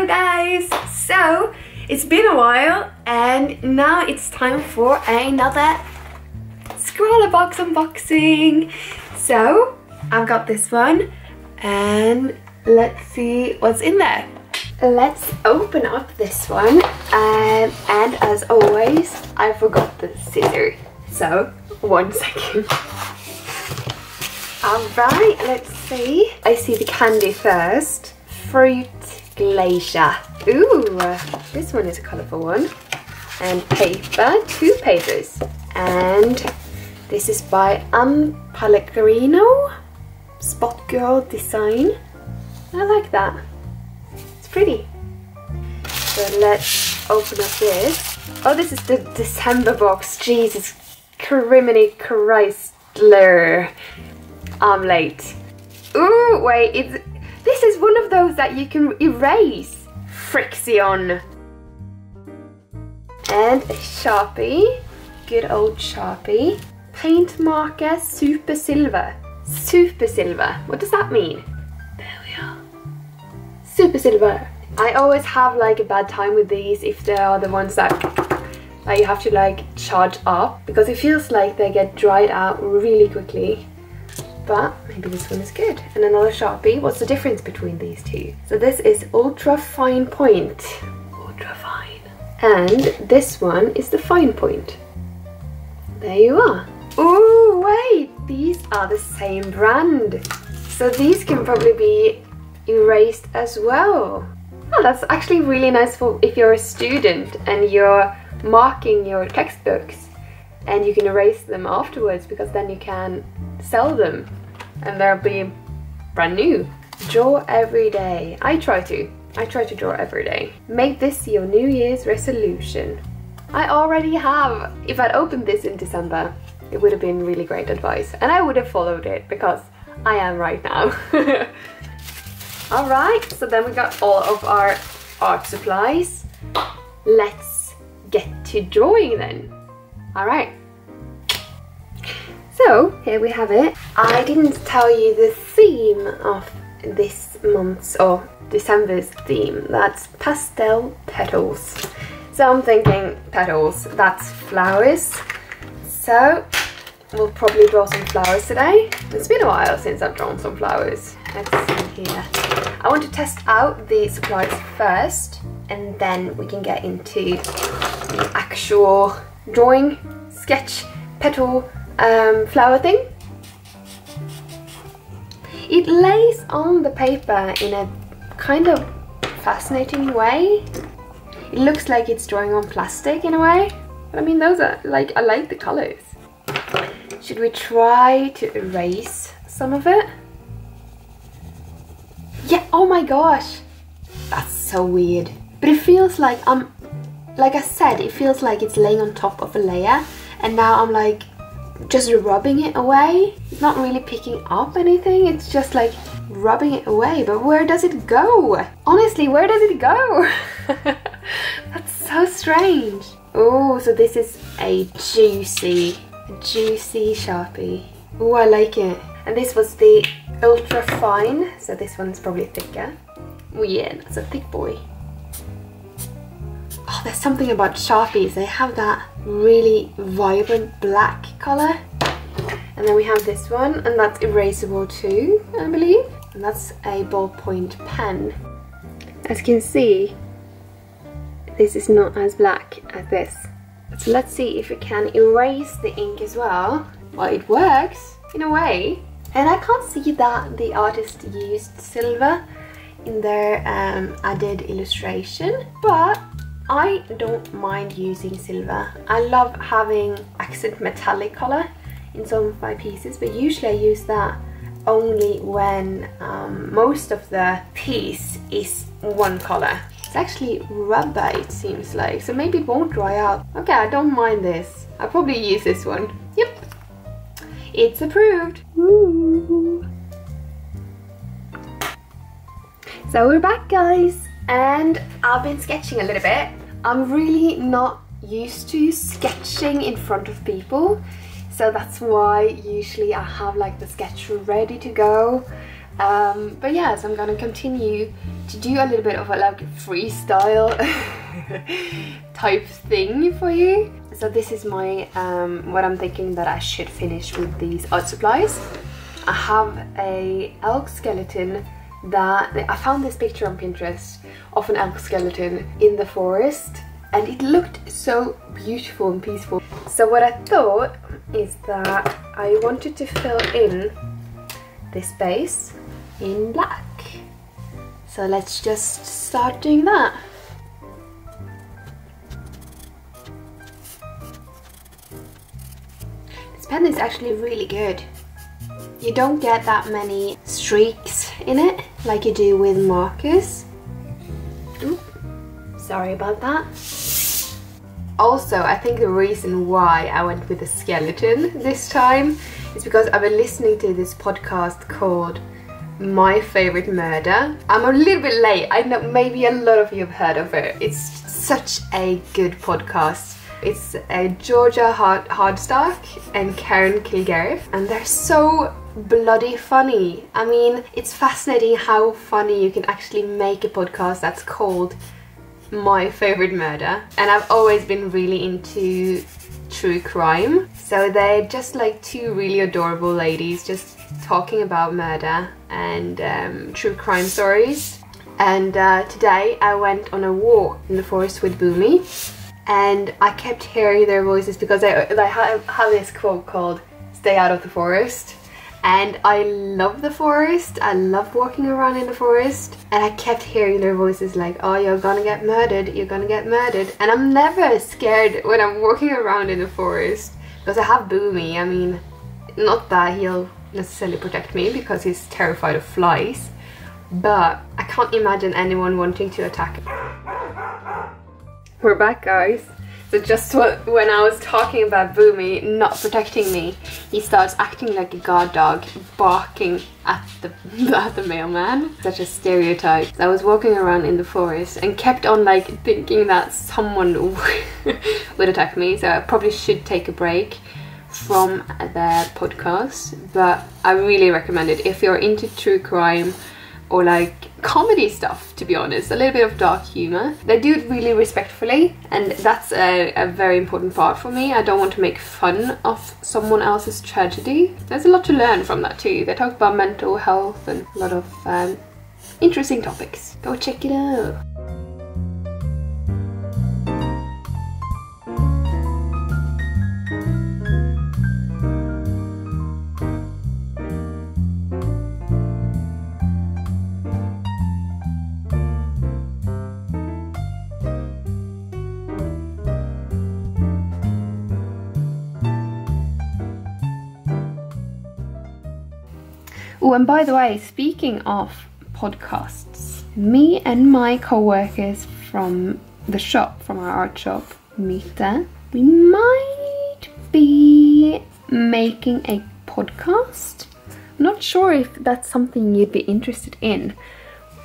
Hello guys! So, it's been a while and now it's time for another Scrawlrbox unboxing. So, I've got this one and let's see what's in there. Let's open up this one and as always, I forgot the scissors. So, 1 second. Alright, let's see. I see the candy first. Fruit Glacier. Ooh, this one is a colourful one. And paper, 2 papers. And this is by Pellegrino. Spot Girl design. I like that. It's pretty. So let's open up this. Oh, this is the December box. Jesus, criminy Chrysler. I'm late. Ooh, wait, this is one of those that you can erase. Friction. And a Sharpie. Good old Sharpie. Paint marker Super Silver. Super Silver. What does that mean? There we are. Super Silver. I always have like a bad time with these if they are the ones that you have to like charge up, because it feels like they get dried out really quickly. But maybe this one is good. And another Sharpie. What's the difference between these two? So this is ultra fine point. Ultra fine. And this one is the fine point. There you are. Oh wait, these are the same brand. So these can probably be erased as well. Oh, that's actually really nice for if you're a student and you're marking your textbooks and you can erase them afterwards, because then you can sell them and they'll be brand new. Draw every day. I try to draw every day. Make this your New Year's resolution. I already have. If I'd opened this in December, it would have been really great advice and I would have followed it, because I am right now. Alright, so then we got all of our art supplies. Let's get to drawing then. Alright. So, here we have it. I didn't tell you the theme of this month's or December's theme. That's pastel petals. So I'm thinking petals, that's flowers. So, we'll probably draw some flowers today. It's been a while since I've drawn some flowers. Let's see here. I want to test out the supplies first and then we can get into the actual drawing, sketch, petal, flower thing. It lays on the paper in a kind of fascinating way. It looks like it's drawing on plastic in a way. But I mean, those are like, I like the colors. Should we try to erase some of it? Yeah, oh my gosh. That's so weird. But it feels like like I said, it feels like it's laying on top of a layer. And now I'm like, just rubbing it away. It's not really picking up anything. It's just like rubbing it away. But where does it go? Honestly, where does it go? That's so strange. Oh, so this is a juicy Sharpie. Oh, I like it. And this was the ultra fine, so this one's probably thicker. Oh yeah, that's a thick boy. Oh, there's something about Sharpies. They have that really vibrant black color. And then we have this one, and that's erasable too, I believe. And that's a ballpoint pen. As you can see, this is not as black as this. So let's see if we can erase the ink as well. Well, it works in a way. And I can't see that the artist used silver in their added illustration, but I don't mind using silver. I love having accent metallic color in some of my pieces, but usually I use that only when most of the piece is one color. It's actually rubber, it seems like, so maybe it won't dry out. Okay, I don't mind this. I'll probably use this one. Yep, it's approved. Woo. So we're back, guys, and I've been sketching a little bit. I'm really not used to sketching in front of people, so that's why usually I have like the sketch ready to go. But yeah, so I'm gonna continue to do a little bit of a like freestyle type thing for you. So this is my what I'm thinking that I should finish with these art supplies. I have a elk skeleton that I found this picture on Pinterest of an elk skeleton in the forest, and it looked so beautiful and peaceful. So what I thought is that I wanted to fill in this space in black. So let's just start doing that. This pen is actually really good. You don't get that many streaks in it like you do with markers. Ooh, sorry about that. Also, I think the reason why I went with a skeleton this time is because I've been listening to this podcast called My Favorite Murder. I'm a little bit late. I know maybe a lot of you have heard of it. It's such a good podcast. It's Georgia Hardstack and Karen Kilgariff, and they're so bloody funny. I mean, it's fascinating how funny you can actually make a podcast that's called My Favorite Murder. And I've always been really into true crime, so they're just like two really adorable ladies just talking about murder and true crime stories. And today I went on a walk in the forest with Boomy, and I kept hearing their voices because I have this quote called "Stay out of the forest." And I love the forest, I love walking around in the forest, and I kept hearing their voices like, oh, you're gonna get murdered, you're gonna get murdered. And I'm never scared when I'm walking around in the forest because I have Boomy. I mean, not that he'll necessarily protect me because he's terrified of flies, but I can't imagine anyone wanting to attack him. We're back, guys. So just when I was talking about Boomy not protecting me, he starts acting like a guard dog, barking at the mailman. Such a stereotype. So I was walking around in the forest and kept on like thinking that someone would attack me. So I probably should take a break from the podcast, but I really recommend it if you're into true crime or like comedy stuff, to be honest, a little bit of dark humor. They do it really respectfully, and that's a very important part for me. I don't want to make fun of someone else's tragedy. There's a lot to learn from that too. They talk about mental health and a lot of interesting topics. Go check it out. Oh, and by the way, speaking of podcasts, me and my co-workers from the shop, from our art shop, Mita, we might be making a podcast. I'm not sure if that's something you'd be interested in,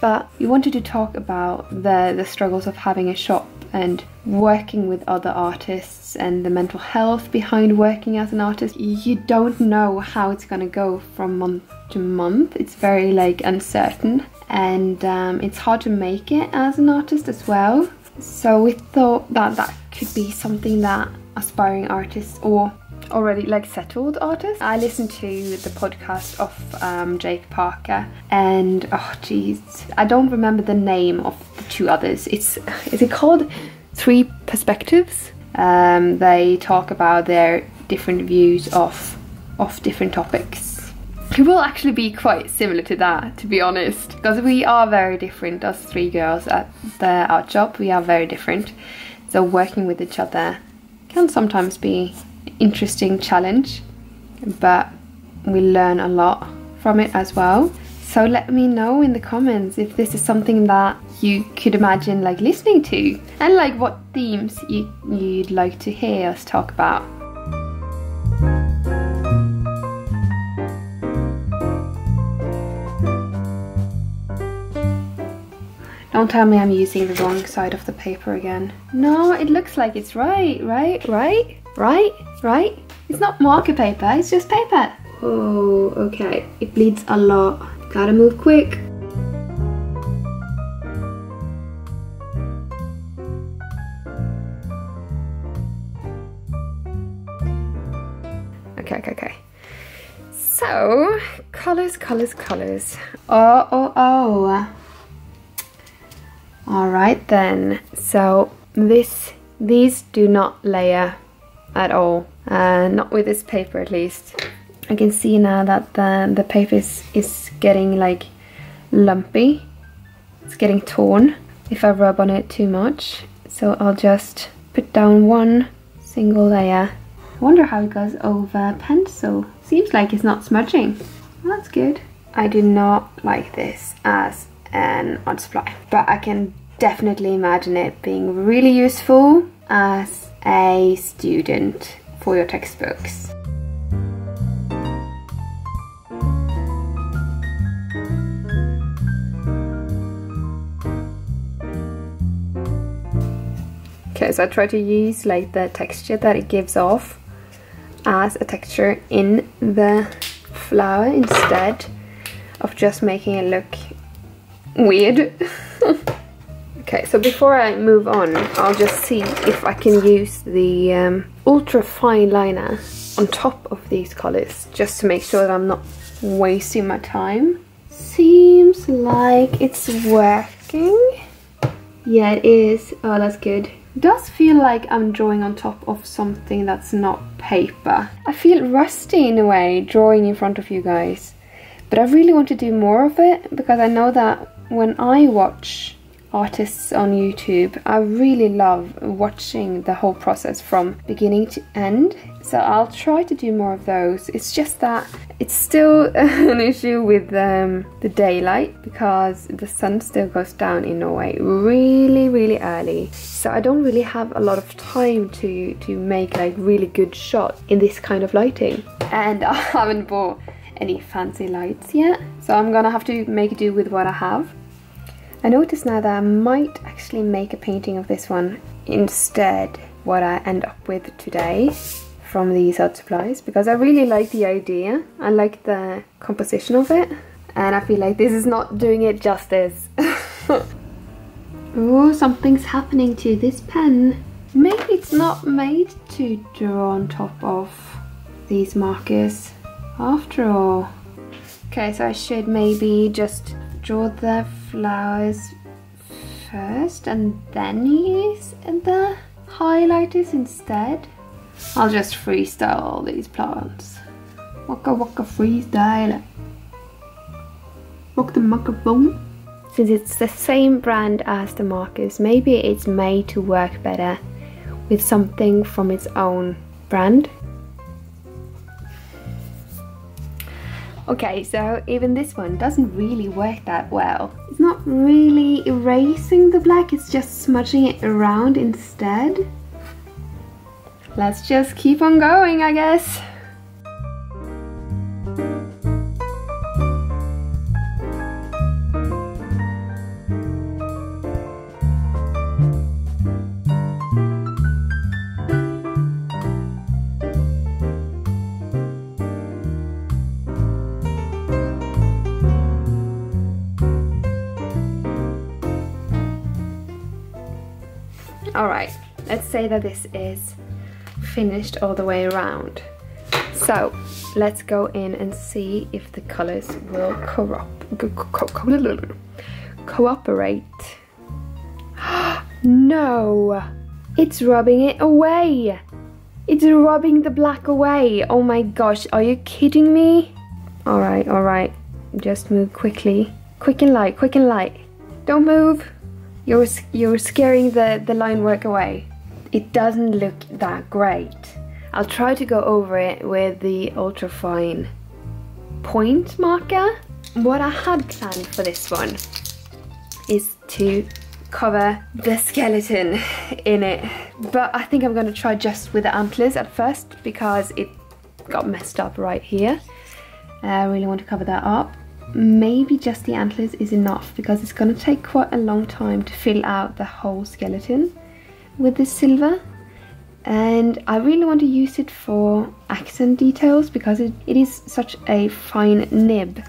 but we wanted to talk about the struggles of having a shop and working with other artists and the mental health behind working as an artist. You don't know how it's gonna go from month to month. It's very like uncertain, and it's hard to make it as an artist as well. So we thought that that could be something that aspiring artists or already like settled artists. I listened to the podcast of Jake Parker, and oh geez, I don't remember the name of the two others. Is it called Three Perspectives? They talk about their different views of different topics. It will actually be quite similar to that, to be honest, because we are very different. Us three girls at the art shop, we are very different. So working with each other can sometimes be an interesting challenge, but we learn a lot from it as well. So let me know in the comments if this is something that you could imagine like listening to, and like what themes you'd like to hear us talk about. Don't tell me I'm using the wrong side of the paper again. No, it looks like it's right. It's not marker paper, it's just paper. Oh, okay. It bleeds a lot. Gotta move quick. Okay. So, colors. Oh. Alright then. So, these do not layer at all. Not with this paper at least. I can see now that the paper is getting like lumpy. It's getting torn if I rub on it too much. So I'll just put down one single layer. I wonder how it goes over pencil. Seems like it's not smudging. Well, that's good. I do not like this as an art supply, but I can definitely imagine it being really useful as a student for your textbooks. Okay, so I try to use like the texture that it gives off as a texture in the flower instead of just making it look weird. Okay, so before I move on, I'll just see if I can use the ultra fine liner on top of these colors, just to make sure that I'm not wasting my time. Seems like it's working. Yeah, it is. Oh, that's good. It does feel like I'm drawing on top of something that's not paper. I feel rusty in a way drawing in front of you guys, but I really want to do more of it because I know that when I watch artists on YouTube, I really love watching the whole process from beginning to end. So I'll try to do more of those. It's just that it's still an issue with the daylight because the sun still goes down in Norway really early. So I don't really have a lot of time to make like really good shots in this kind of lighting. And I haven't bought any fancy lights yet. So I'm gonna have to make do with what I have. I notice now that I might actually make a painting of this one instead what I end up with today from these art supplies, because I really like the idea. I like the composition of it, and I feel like this is not doing it justice. Oh, something's happening to this pen. Maybe it's not made to draw on top of these markers after all. Okay, so I should maybe just draw the flowers first and then use the highlighters instead. I'll just freestyle all these plants. Waka waka freestyle. Rock the microphone. Since it's the same brand as the markers, maybe it's made to work better with something from its own brand. Okay, so even this one doesn't really work that well. It's not really erasing the black, it's just smudging it around instead. Let's just keep on going, I guess. Alright, let's say that this is finished all the way around. So let's go in and see if the colors will cooperate. No! It's rubbing it away! It's rubbing the black away! Oh my gosh, are you kidding me? Alright, just move quickly. Quick and light. Don't move! You're scaring the line work away. It doesn't look that great. I'll try to go over it with the ultra fine point marker. What I had planned for this one is to cover the skeleton in it, but I think I'm gonna try just with the antlers at first because it got messed up right here. I really want to cover that up. Maybe just the antlers is enough because it's gonna take quite a long time to fill out the whole skeleton with this silver, and I really want to use it for accent details because it is such a fine nib.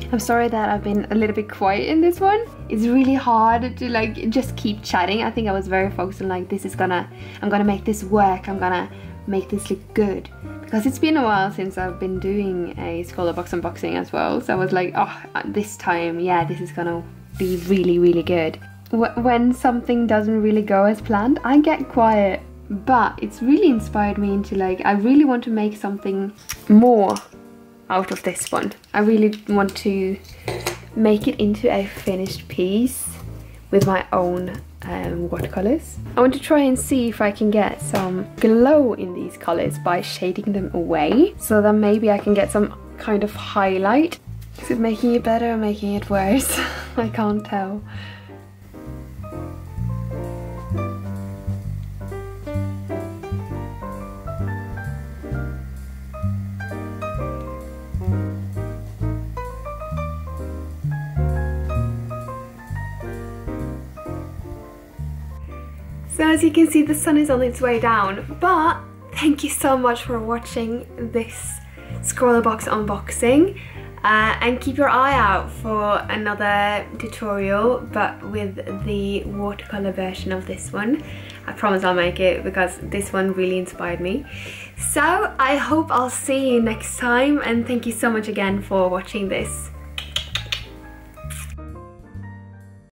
I'm sorry that I've been a little bit quiet in this one. It's really hard to like just keep chatting. I think I was very focused on like I'm gonna make this work, I'm gonna make this look good. Because it's been a while since I've been doing a Scrawlrbox unboxing as well. So I was like, oh, this time, yeah, this is gonna be really, really good. When something doesn't really go as planned, I get quiet. But it's really inspired me into like, I really want to make something more out of this one. I really want to make it into a finished piece with my own watercolors. I want to try and see if I can get some glow in these colors by shading them away, so that maybe I can get some kind of highlight. Is it making it better or making it worse? I can't tell. So as you can see, the sun is on its way down, but thank you so much for watching this Scrawlrbox unboxing, and keep your eye out for another tutorial but with the watercolor version of this one. I promise I'll make it because this one really inspired me. So I hope I'll see you next time, and thank you so much again for watching this.